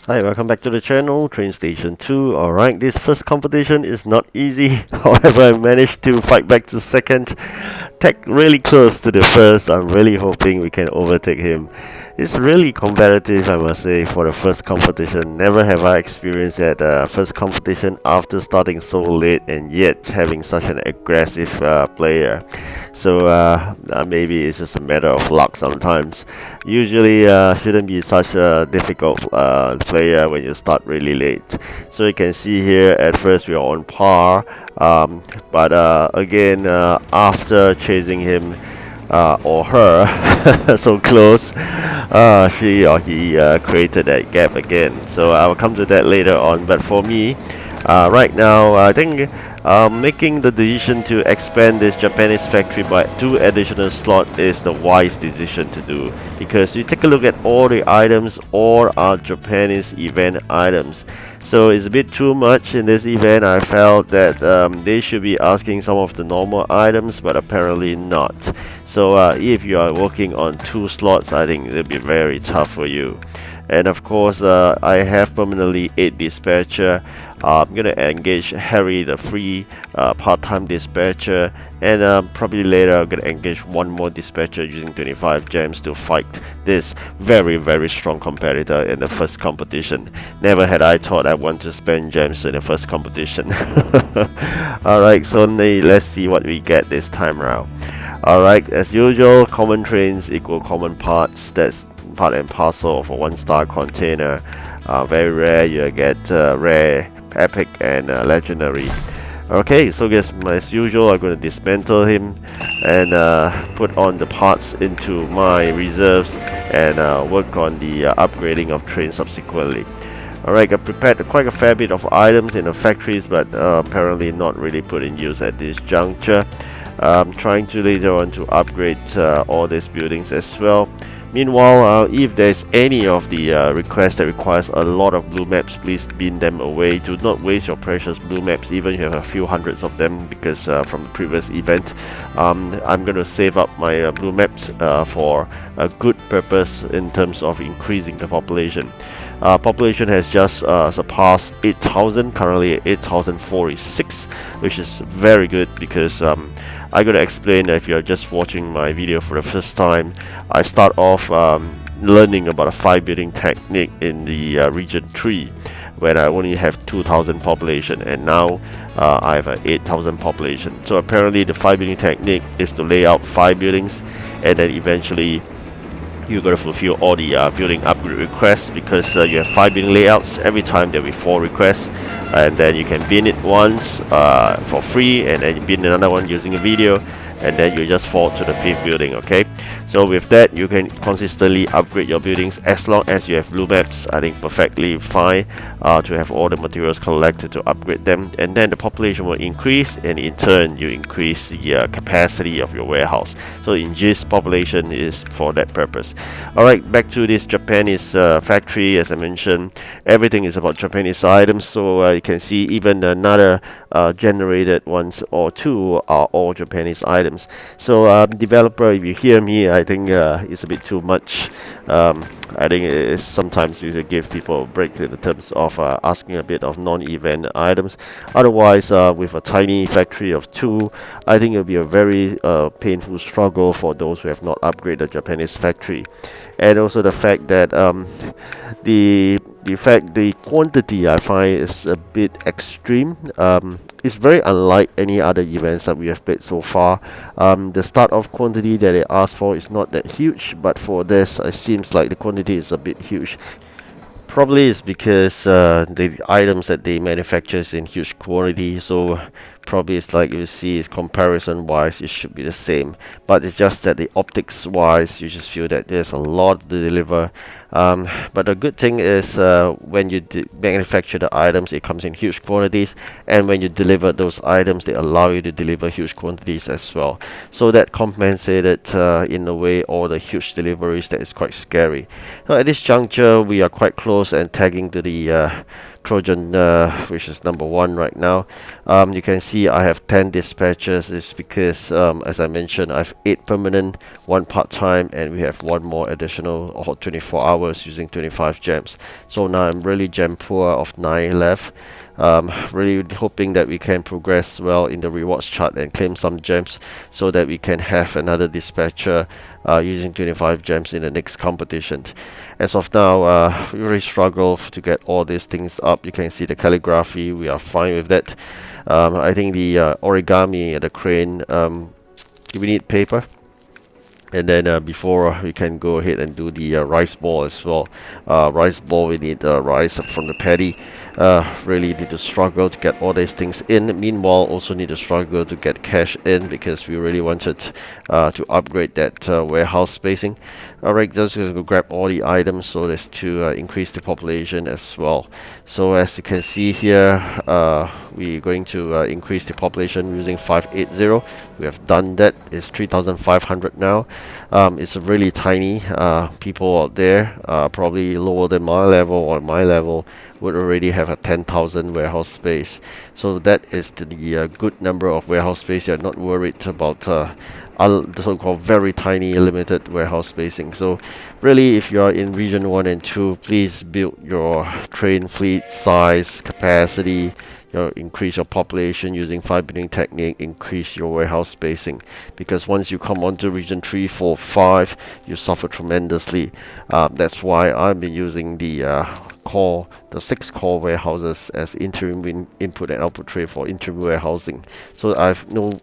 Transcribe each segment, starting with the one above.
Hi, welcome back to the channel, TrainStation 2. Alright, this first competition is not easy. However, I managed to fight back to second. Tech really close to the first. I'm really hoping we can overtake him. It's really competitive, I must say, for the first competition. Never have I experienced that first competition after starting so late and yet having such an aggressive player. So maybe it's just a matter of luck sometimes. Usually shouldn't be such a difficult player when you start really late. So you can see here at first we are on par, but again after chasing him or her so close, she or he created that gap again. So I will come to that later on. But for me, right now, I think making the decision to expand this Japanese factory by 2 additional slots is the wise decision to do, because you take a look at all the items, all are Japanese event items. So it's a bit too much in this event. I felt that they should be asking some of the normal items, but apparently not. So if you are working on 2 slots, I think it'll be very tough for you. And of course, I have permanently 8 dispatcher. I'm gonna engage Harry, the free part-time dispatcher, and probably later I'm gonna engage one more dispatcher using 25 gems to fight this very strong competitor in the first competition. Never had I thought I want to spend gems in the first competition. Alright, so let's see what we get this time around. Alright, as usual, common trains equal common parts. That's part and parcel of a 1-star container. Very rare, you get rare, epic, and legendary. Okay, so yes, as usual, I'm going to dismantle him and put on the parts into my reserves and work on the upgrading of trains subsequently. Alright, I prepared quite a fair bit of items in the factories, but apparently not really put in use at this juncture. I'm trying to later on to upgrade all these buildings as well. Meanwhile, if there's any of the requests that requires a lot of blue maps, please bin them away. Do not waste your precious blue maps, even if you have a few hundreds of them, because from the previous event, I'm going to save up my blue maps for a good purpose in terms of increasing the population. Population has just surpassed 8,000, currently at 8,046, which is very good because I'm going to explain that if you're just watching my video for the first time. I start off learning about a 5 building technique in the region 3 when I only have 2,000 population, and now I have an 8,000 population. So apparently the 5 building technique is to lay out 5 buildings and then eventually you're going to fulfill all the building upgrade requests, because you have 5 building layouts. Every time there will be 4 requests, and then you can bin it once for free, and then you bin another one using a video, and then you just fall to the 5th building. Okay, so with that you can consistently upgrade your buildings as long as you have blue maps. I think perfectly fine to have all the materials collected to upgrade them, and then the population will increase, and in turn you increase the capacity of your warehouse. So in gist, population is for that purpose. Alright, back to this Japanese factory. As I mentioned, everything is about Japanese items, so you can see even another generated ones or 2 are all Japanese items. So developer, if you hear me, I think it's a bit too much. I think it is sometimes you should give people a break in terms of asking a bit of non-event items. Otherwise, with a tiny factory of 2, I think it will be a very painful struggle for those who have not upgraded Japanese factory. And also the fact that the quantity I find is a bit extreme. It's very unlike any other events that we have played so far. The start of quantity that they asked for is not that huge, but for this it seems like the quantity is a bit huge. Probably it's because the items that they manufacture is in huge quantity, so probably it's like you see is comparison wise it should be the same, but it's just that the optics wise you just feel that there's a lot to deliver. But the good thing is when you manufacture the items, it comes in huge quantities, and when you deliver those items, they allow you to deliver huge quantities as well. So that compensated in a way all the huge deliveries that is quite scary. So at this juncture we are quite close and tagging to the Trojan, which is number one right now. You can see I have 10 dispatches. It's because, as I mentioned, I have 8 permanent, 1 part-time, and we have 1 more additional or 24 hours using 25 gems. So now I'm really gem poor of 9 left. Really hoping that we can progress well in the rewards chart and claim some gems so that we can have another dispatcher using 25 gems in the next competition. As of now, we really struggle to get all these things up. You can see the calligraphy, we are fine with that. I think the origami, the crane, we need paper. And then before we can go ahead and do the rice ball as well. Rice ball, we need rice from the paddy. Really need to struggle to get all these things in. Meanwhile, also need to struggle to get cash in because we really wanted to upgrade that warehouse spacing. Alright, just going to grab all the items so as to increase the population as well. So as you can see here, we're going to increase the population using 580. We have done that. It's 3,500 now. It's really tiny. People out there, probably lower than my level or my level, would already have a 10,000 warehouse space. So that is the good number of warehouse space. You're not worried about the so-called very tiny limited warehouse spacing. So really, if you are in region 1 and 2, please build your train fleet size, capacity, increase your population using 5 building technique, increase your warehouse spacing, because once you come onto region 3, 4, 5, you suffer tremendously. That's why I've been using the 6 core warehouses as interim input and output tray for interim warehousing. So I have no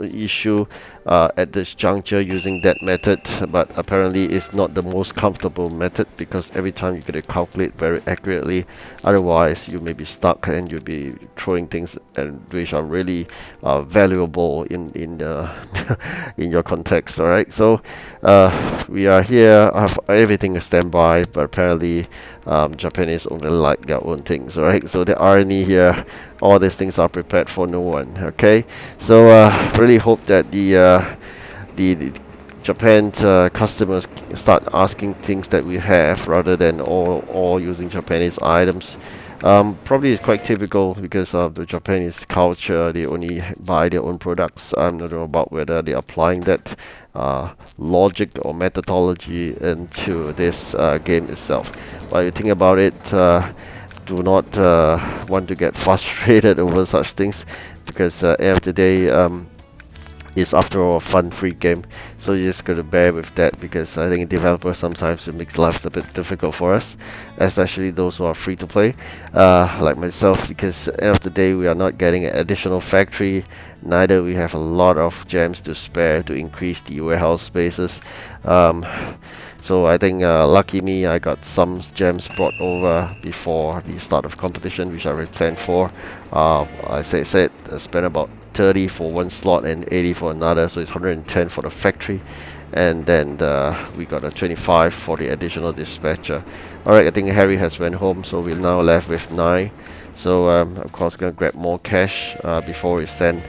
issue at this juncture using that method, but apparently it's not the most comfortable method because every time you got to calculate very accurately, otherwise you may be stuck and you'll be throwing things and which are really valuable in in your context. All right, so we are here. I have everything to stand by, but apparently Japanese only like their own things. All right, so the irony here, all these things are prepared for no one. Okay, so really hope that the Japan customers start asking things that we have rather than all using Japanese items. Probably it's quite typical because of the Japanese culture. They only buy their own products. I'm not sure about whether they're applying that logic or methodology into this game itself. But you think about it, do not want to get frustrated over such things, because end of the day, it's after all a fun free game, so you just gotta bear with that, because I think developers sometimes it makes life a bit difficult for us, especially those who are free to play, like myself, because end of the day we are not getting an additional factory, neither we have a lot of gems to spare to increase the warehouse spaces. So I think lucky me, I got some gems brought over before the start of competition, which I already planned for. I said spent about 30 for one slot and 80 for another, so it's 110 for the factory, and then we got a 25 for the additional dispatcher. Alright, I think Harry has went home, so we're now left with 9. So of course gonna grab more cash before we send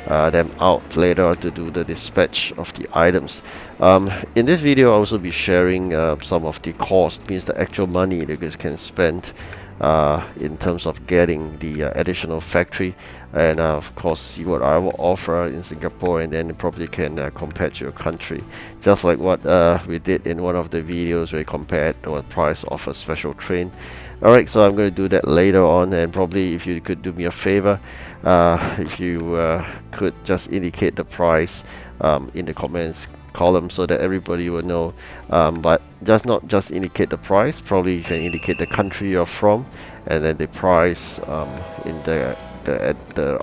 them out later to do the dispatch of the items. In this video I'll also be sharing some of the cost, means the actual money that you guys can spend in terms of getting the additional factory, and of course see what I will offer in Singapore, and then you probably can compare to your country, just like what we did in one of the videos where we compared the price of a special train. Alright, so I'm going to do that later on, and probably if you could do me a favor, if you could just indicate the price in the comments column so that everybody will know, but just not just indicate the price, probably you can indicate the country you're from, and then the price in the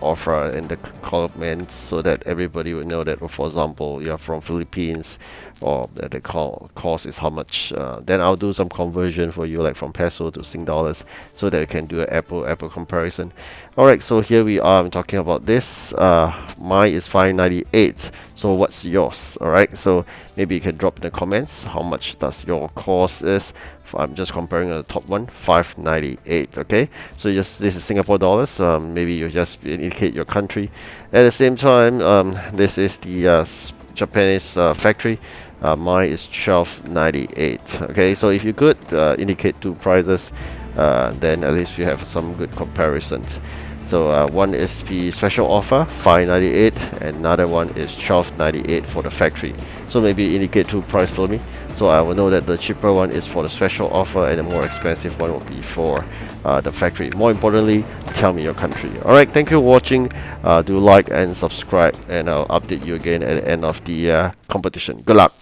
offer in the comments, so that everybody will know that, for example, you're from Philippines, or that the cost is how much. Then I'll do some conversion for you, like from peso to Sing dollars, so that you can do an apple comparison. Alright, so here we are. I'm talking about this. Mine is 598. So what's yours? Alright, so maybe you can drop in the comments how much does your cost is. I'm just comparing the top one, 598. Okay, so this is Singapore dollars. Maybe you just indicate your country. At the same time, this is the Japanese factory. Mine is 1298. Okay, so if you could indicate two prices, then at least we have some good comparisons. So one is the special offer, $5.98, and another one is $12.98 for the factory. So maybe indicate two price for me, so I will know that the cheaper one is for the special offer and the more expensive one will be for the factory. More importantly, tell me your country. Alright, thank you for watching. Do like and subscribe, and I'll update you again at the end of the competition. Good luck.